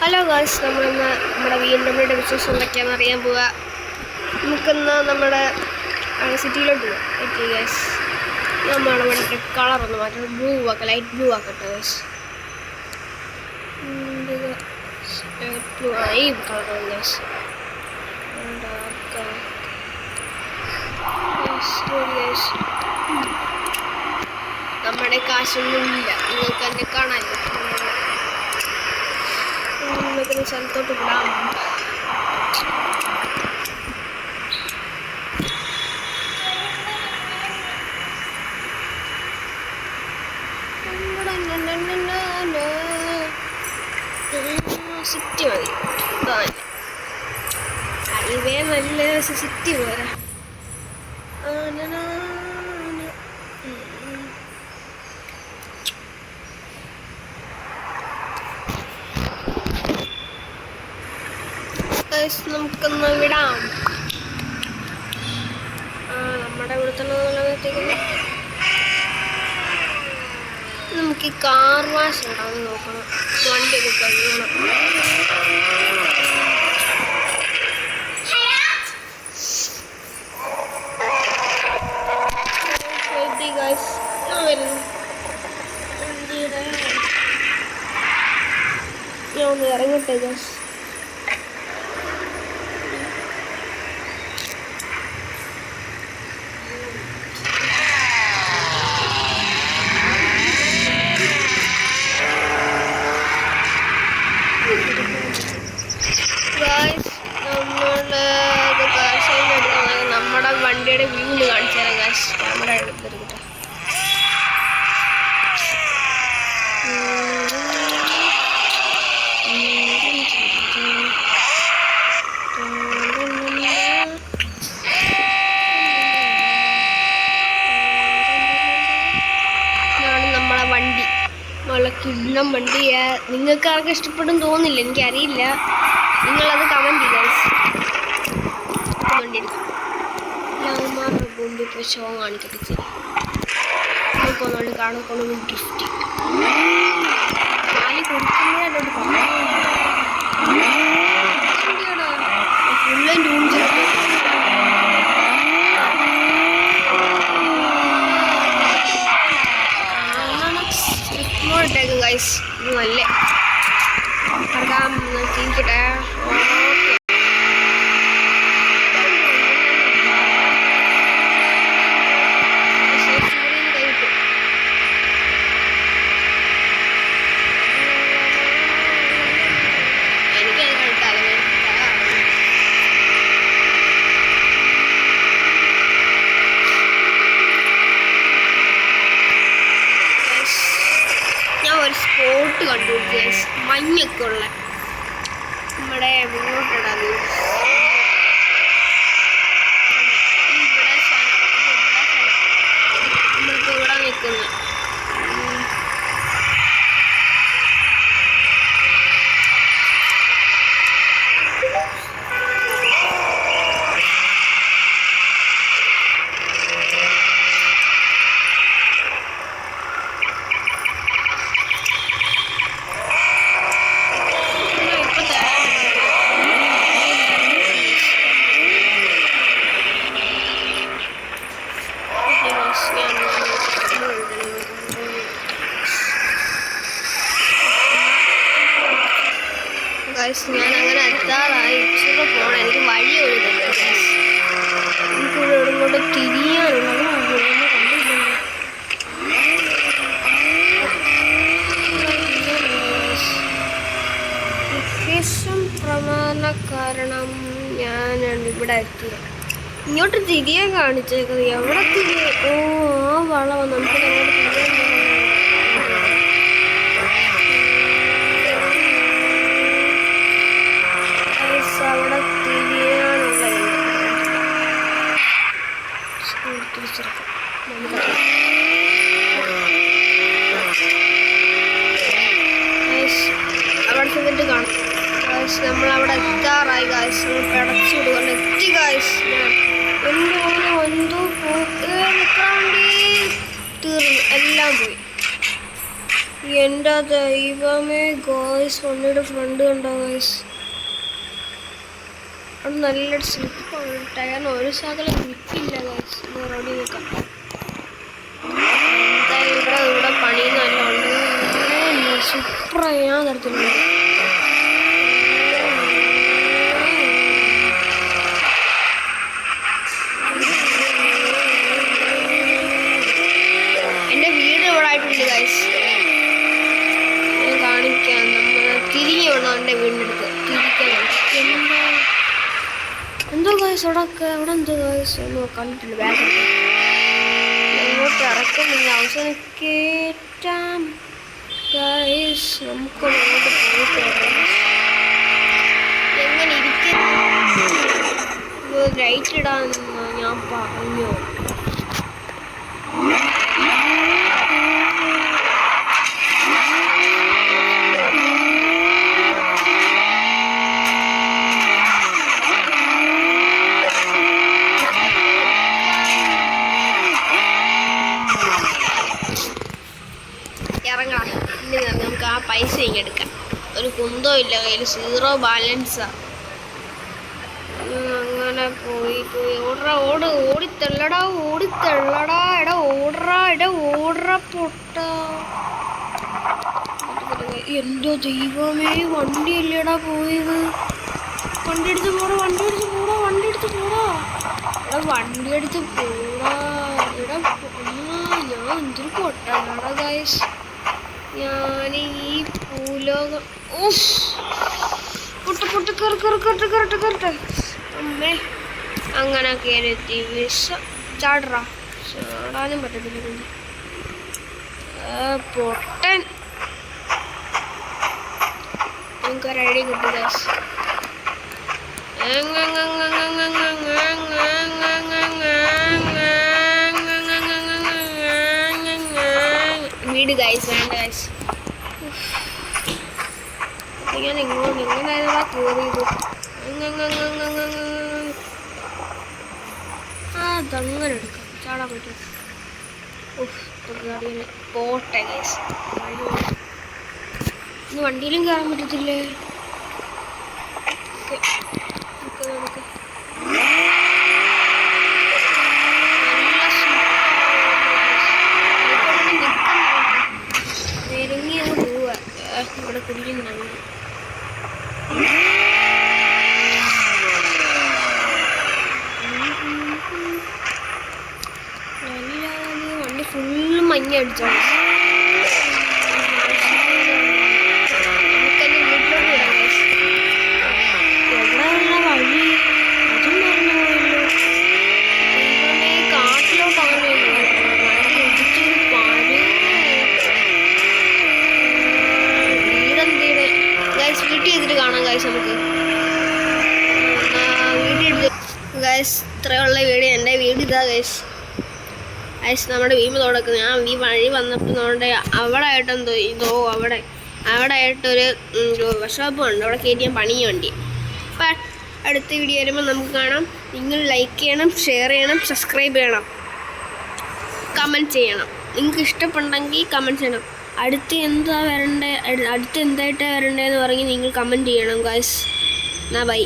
Hello guys, നമ്മളിന്ന് നമ്മുടെ BMW വിശേഷം എന്തൊക്കെയാണെന്ന് അറിയാൻ പോവുക. നമുക്കിന്ന് നമ്മുടെ സിറ്റിയിലോട്ട് പോകാം. ഓക്കെ ഗായ്സ്, നമ്മുടെ വണ്ടിയുടെ കളറൊന്ന് മാറ്റാം, ബ്ലൂ ആക്കാം, ലൈറ്റ് ബ്ലൂ ആക്കട്ടെ ഗായ്സ്. ഈ കളറാണ് ഗായ്സ്. നമ്മുടെ കാശൊന്നുമില്ല, നിങ്ങൾക്ക് എന്നെ കാണാനില്ല. നമുക്കൊരു സ്ഥലത്തോട്ട് വിടാം. സിറ്റി മതി, ഹൈവേ നല്ല സിറ്റി പോരാ. നമുക്കൊന്ന് വിടാം. നമ്മുടെ ഇവിടെ തന്നെ നിലനിർത്തിക്കുന്നു. നമുക്ക് ഈ കാർ വാഷ് ഉണ്ടാവും നോക്കണം, വണ്ടിയൊക്കെ കഴുകണം. ഞാൻ ഒന്ന് ഇറങ്ങട്ടെ ഗൈസ്. നമ്മുടെ വണ്ടിയുടെ വ്യൂ കാണിച്ചു തരാം ഗായ്സ്. ക്യാമറ എടുത്തിരിക്കട്ടെ. ഇതാണ് നമ്മളെ വണ്ടി, നല്ല കിണ്ണം വണ്ടി. നിങ്ങൾക്ക് ആർക്കും ഇഷ്ടപ്പെടും തോന്നില്ല, എനിക്കറിയില്ല. നിങ്ങളത് കമൻറ്റ് ചെയ്യുക. വണ്ടി എടുക്കാം. ലവന്മാരുടെ മുമ്പിൽ ഇപ്പോൾ ഷോ കാണിക്കട്ടെ. നമുക്ക് ഒന്നുകൊണ്ട് കാണാൻ കൊണ്ടൊന്ന് ഗിഫ്റ്റ് കാലി കൊടുക്കുന്നതിനോട് ഫുള്ളും ട്യൂൺ ചെയ്ത് ഇട്ടേക്കും ഗൈസ്. ഇത് നല്ല തിരിക്കട്ടെ. ഒരു സ്പോട്ട് കണ്ടു ഗൈസ്, മഞ്ഞൊക്കെ ഉള്ള. നമ്മുടെ മുന്നോട്ടിടാം. നമ്മളിപ്പോൾ ഇവിടെ നിൽക്കുന്നു. ഞാൻ അങ്ങനെ എത്താറായി. ഇച്ചിരി പോകണം, എനിക്ക് വഴി ഒഴുകുന്നില്ല. എനിക്കിവിടെ ഇങ്ങോട്ട് തിരിയാനുള്ളത് ലൊക്കേഷൻ പ്രമാണ കാരണം ഞാനാണ് ഇവിടെ എത്തിയത്. ഇങ്ങോട്ട് തിരിയാൻ കാണിച്ചേക്കുന്നത് എവിടെ തിരിയ? ഓ, ആ വളവ് നമുക്ക് അങ്ങോട്ട് തിരിയാൻ. അവിടെ തിരിയാനുള്ള അവിടെ ചെന്നിട്ട് കാണാം. നമ്മളവിടെ എത്താറായി ഗായ്സ്. കിടച്ചു വിടുകൊണ്ട് എത്തി ഗായ്സ്. എന്തോ തീർന്നു, എല്ലാം പോയി. എൻ്റെ ദൈവമേ ഗോയ്സ്, വണ്ടിയുടെ ഫ്രണ്ട് കണ്ടോ ഗോയ്സ്? അത് നല്ലൊരു സ്ലിപ്പാണ്. ടയറിന് ഒരു ശകലം ഗ്രിപ്പില്ല ഗോയ്സ്. റോഡിൽ നിൽക്കാം. ഇവിടെ പണി നല്ല ഉണ്ട്. സൂപ്പറായി ഞാൻ തരത്തിലുണ്ട്. എൻ്റെ വീട് ഇവിടെ ആയിട്ടുണ്ട് ഗൈസ്. ഞാൻ കാണിക്കാം. നമ്മൾ തിരികെ വേണം എൻ്റെ വീടിൻ്റെ അടുത്ത് തിരിക്കാൻ. എന്തോ ഗൈസ് അവിടെ എന്തോ ഗൈസ് ഒന്നും കണ്ടിട്ടില്ല. ബാഗ് അങ്ങോട്ട് ഇറക്കുന്നില്ല. അവസാനം കേറ്റാം ഗൈസ്. നമുക്ക് അങ്ങോട്ട് പോയിട്ട് എങ്ങനെ ഇരിക്കുന്നു ലൈറ്റ് ഇടാൻ ഞാൻ പറഞ്ഞു. ഇറങ്ങാം. ഇനി നമുക്ക് ആ പൈസ ഇങ്ങെടുക്കാം. ഒരു കുന്തോ ഇല്ല കയ്യിൽ, 0 ബാലൻസാ. അങ്ങനെ പോയി ഓടിത്തള്ളടാ എടാ ഓടറ പൊട്ട. എന്തോ ദൈവമേ, വണ്ടിയല്ലേടാ പോയത്. വണ്ടി എടുത്ത് പോടാ എടാ. ഞാൻ എന്തൊരു പൊട്ടാടാ ഗൈസ്. ഞാൻ ഈ ഭൂലോകം കറട്ടെ അമ്മേ. അങ്ങനെ കയറി ചാടാനും പറ്റത്തില്ല. പൊട്ടൻ. നമുക്കൊരു ഐഡിയ കിട്ടും ഗൈസ്. വീട് ഗൈസ്, വേണ്ട ഗൈസ്. ഞാൻ എങ്ങനെയാ കയറിയത്? അതങ്ങനെ എടുക്കാം. ചാടാൻ പറ്റും. പോട്ടെ ഗൈസ്. ഇന്ന് വണ്ടിയിലും കയറാൻ പറ്റത്തില്ലേ? നെരുങ്ങി അങ്ങ് പോവാ. ഇവിടെ കുടിക്കുന്നുണ്ട്. വണ്ടി ഫുള്ള് മഞ്ഞ അടിച്ചോ. നമുക്കെന്നെ വീട്ടിലോട്ട് വിടാം. എവിടെയുള്ള വഴി അതും പറഞ്ഞു പോയല്ലോ. കാട്ടിലോട്ട് അങ്ങനെ വണ്ടി ഇടിച്ചു പാടി. വീടെന്തിയുടെ ഗൈസ് വീട്ടിൽ ചെയ്തിട്ട് കാണാം ഗൈസ്. നമുക്ക് വീട്ടിൽ ഗൈസ് ഇത്രയുള്ള വീട്. എൻ്റെ വീട് ഇതാ ഗൈസ്. ഗൈസ് നമ്മുടെ വീമ്പ് തുടക്കുന്നത്. ഞാൻ ഈ വഴി വന്നപ്പോൾ നമ്മുടെ അവിടെ ആയിട്ടെന്തോ അവിടെ ആയിട്ടൊരു വർക്ക്ഷോപ്പും ഉണ്ട്. അവിടെ കയറ്റി ഞാൻ പണിയ വണ്ടി. അപ്പം അടുത്ത വീഡിയോ വരുമ്പോൾ നമുക്ക് കാണാം. നിങ്ങൾ ലൈക്ക് ചെയ്യണം, ഷെയർ ചെയ്യണം, സബ്സ്ക്രൈബ് ചെയ്യണം, കമൻറ്റ് ചെയ്യണം. നിങ്ങൾക്ക് ഇഷ്ടപ്പെട്ടെങ്കിൽ കമൻറ്റ് ചെയ്യണം. അടുത്ത് എന്തായിട്ടാണ് വരണ്ടതെന്ന് പറഞ്ഞ് നിങ്ങൾ കമൻറ്റ് ചെയ്യണം ഗൈസ്. എന്നാ ബൈ.